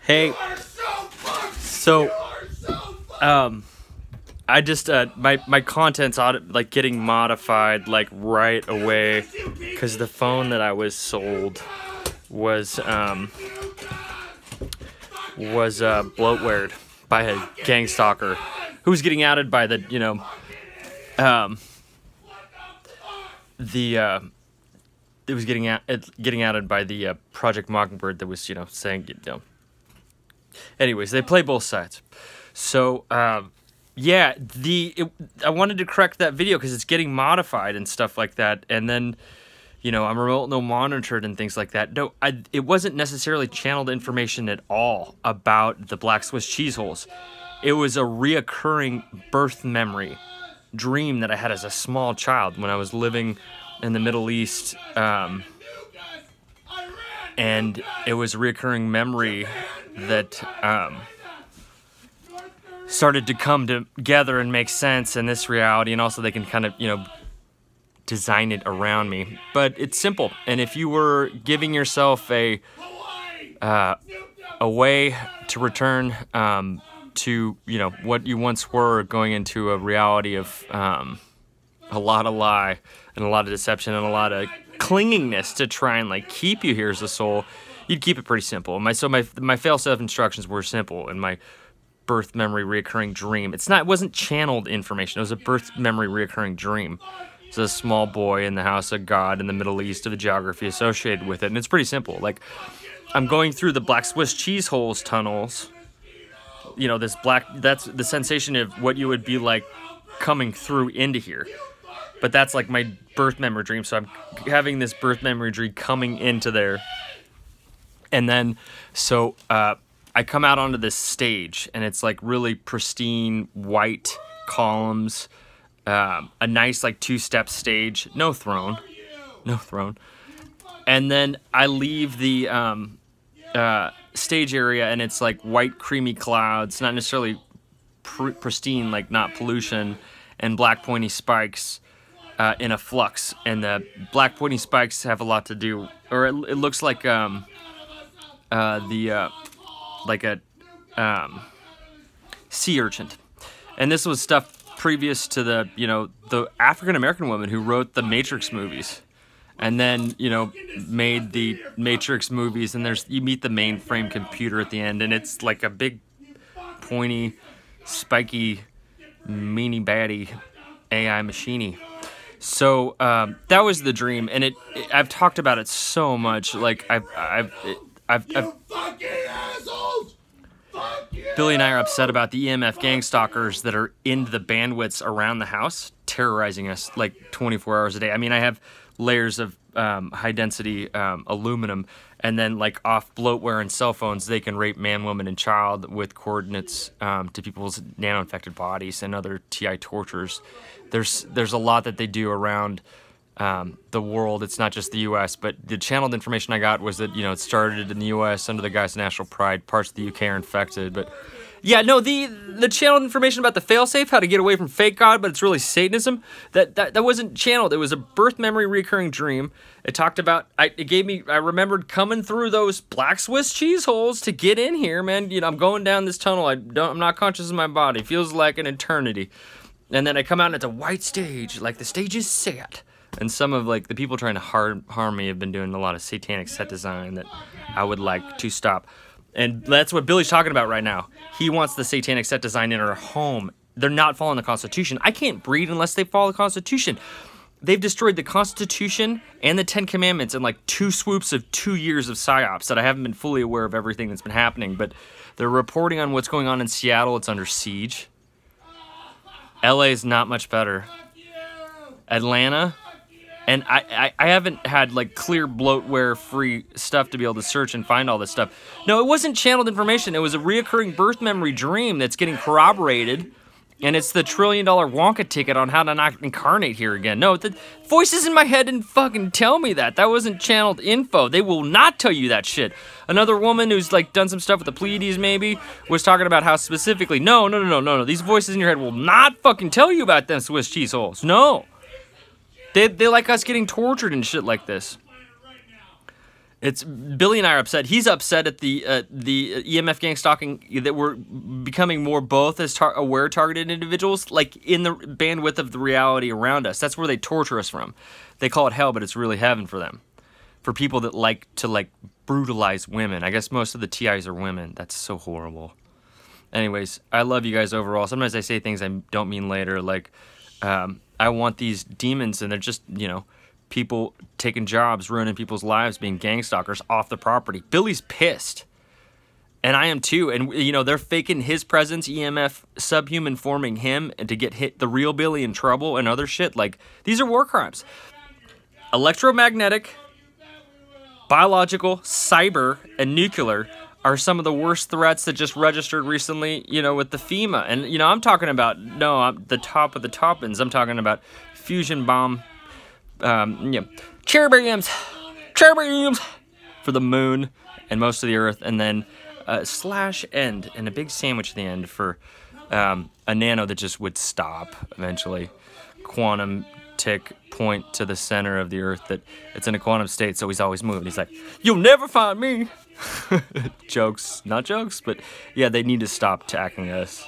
Hey, so, I just, my content's like getting modified like right away because the phone that I was sold was bloatwared by a gang stalker who was getting outed by the, it was getting outed by the Project Mockingbird that was, saying, Anyways, they play both sides. So, yeah, I wanted to correct that video because it's getting modified and stuff like that. And then, I'm remote no monitored and things like that. No, it wasn't necessarily channeled information at all about the black Swiss cheese holes. It was a reoccurring birth memory dream that I had as a small child when I was living in the Middle East. And it was a reoccurring memory that started to come together and make sense in this reality, and also they can kind of, design it around me. But it's simple, and if you were giving yourself a way to return to, what you once were, going into a reality of a lot of lie and a lot of deception and a lot of clingingness to try and like keep you here as a soul, you'd keep it pretty simple. My fail-safe instructions were simple in my birth memory reoccurring dream. It wasn't channeled information. It was a birth memory reoccurring dream. It's a small boy in the house of God in the Middle East, of the geography associated with it, and it's pretty simple. Like, I'm going through the black Swiss cheese holes tunnels. That's the sensation of what you would be like coming through into here. But that's like my birth memory dream. So I'm having this birth memory dream coming into there. And then, so I come out onto this stage, and it's like really pristine white columns, a nice like two-step stage, no throne. And then I leave the stage area, and it's like white creamy clouds, not necessarily pristine, like not pollution, and black pointy spikes in a flux. And the black pointy spikes have a lot to do, or it looks like like a sea urchin. And this was stuff previous to the African-American woman who wrote the Matrix movies. And then, made the Matrix movies, and you meet the mainframe computer at the end, and it's like a big, pointy, spiky, meanie baddie AI machine-y. So that was the dream, and I've talked about it so much. Like I've Billy and I are upset about the EMF gang stalkers that are in the bandwidths around the house, terrorizing us like 24 hours a day. I mean, I have layers of high density aluminum, and then like off bloatware and cell phones, they can rape man, woman, and child with coordinates to people's nano-infected bodies and other TI tortures. There's a lot that they do around the world. It's not just the U.S., but the channeled information I got was that, it started in the U.S. under the guise of national pride. Parts of the U.K. are infected, but yeah, no, the channeled information about the failsafe, how to get away from fake God, but it's really Satanism, that wasn't channeled. It was a birth memory recurring dream. It talked about, I remembered coming through those black Swiss cheese holes to get in here, man. I'm going down this tunnel. I'm not conscious of my body. It feels like an eternity. And then I come out and it's a white stage, like the stage is set. And some of like the people trying to harm me have been doing a lot of satanic set design that I would like to stop. And that's what Billy's talking about right now. He wants the satanic set design in our home. They're not following the Constitution. I can't breed unless they follow the Constitution. They've destroyed the Constitution and the 10 Commandments in like 2 swoops of 2 years of psyops that I haven't been fully aware of everything that's been happening. But they're reporting on what's going on in Seattle. It's under siege. LA is not much better. Atlanta. And I haven't had like clear bloatware free stuff to be able to search and find all this stuff. No, it wasn't channeled information. It was a reoccurring birth memory dream that's getting corroborated. And it's the $1 trillion Wonka ticket on how to not incarnate here again. No, the voices in my head didn't fucking tell me that. That wasn't channeled info. They will not tell you that shit. Another woman who's like done some stuff with the Pleiades maybe was talking about how specifically, no. These voices in your head will not fucking tell you about them Swiss cheese holes. No. They like us getting tortured and shit like this. It's Billy and I are upset. He's upset at the EMF gang stalking, that we're becoming more both as aware targeted individuals, like in the bandwidth of the reality around us. That's where they torture us from. They call it hell, but it's really heaven for them. For people that like to brutalize women. I guess most of the TIs are women. That's so horrible. Anyways, I love you guys overall. Sometimes I say things I don't mean later. Like, I want these demons, and they're just, you know, people taking jobs, ruining people's lives, being gang stalkers off the property. Billy's pissed. And I am too. And, you know, they're faking his presence, EMF subhuman forming him, and to get the real Billy in trouble and other shit. Like, these are war crimes. Electromagnetic, biological, cyber, and nuclear are some of the worst threats that just registered recently, you know, with the FEMA. And, you know, I'm talking about, the top of the top ends. I'm talking about fusion bomb, cherubim for the moon and most of the earth, and then slash end and a big sandwich at the end for a nano that just would stop eventually. Quantum tick point to the center of the earth that it's in a quantum state, so he's always moving. He's like, you'll never find me. Jokes, not jokes, but yeah, they need to stop attacking us.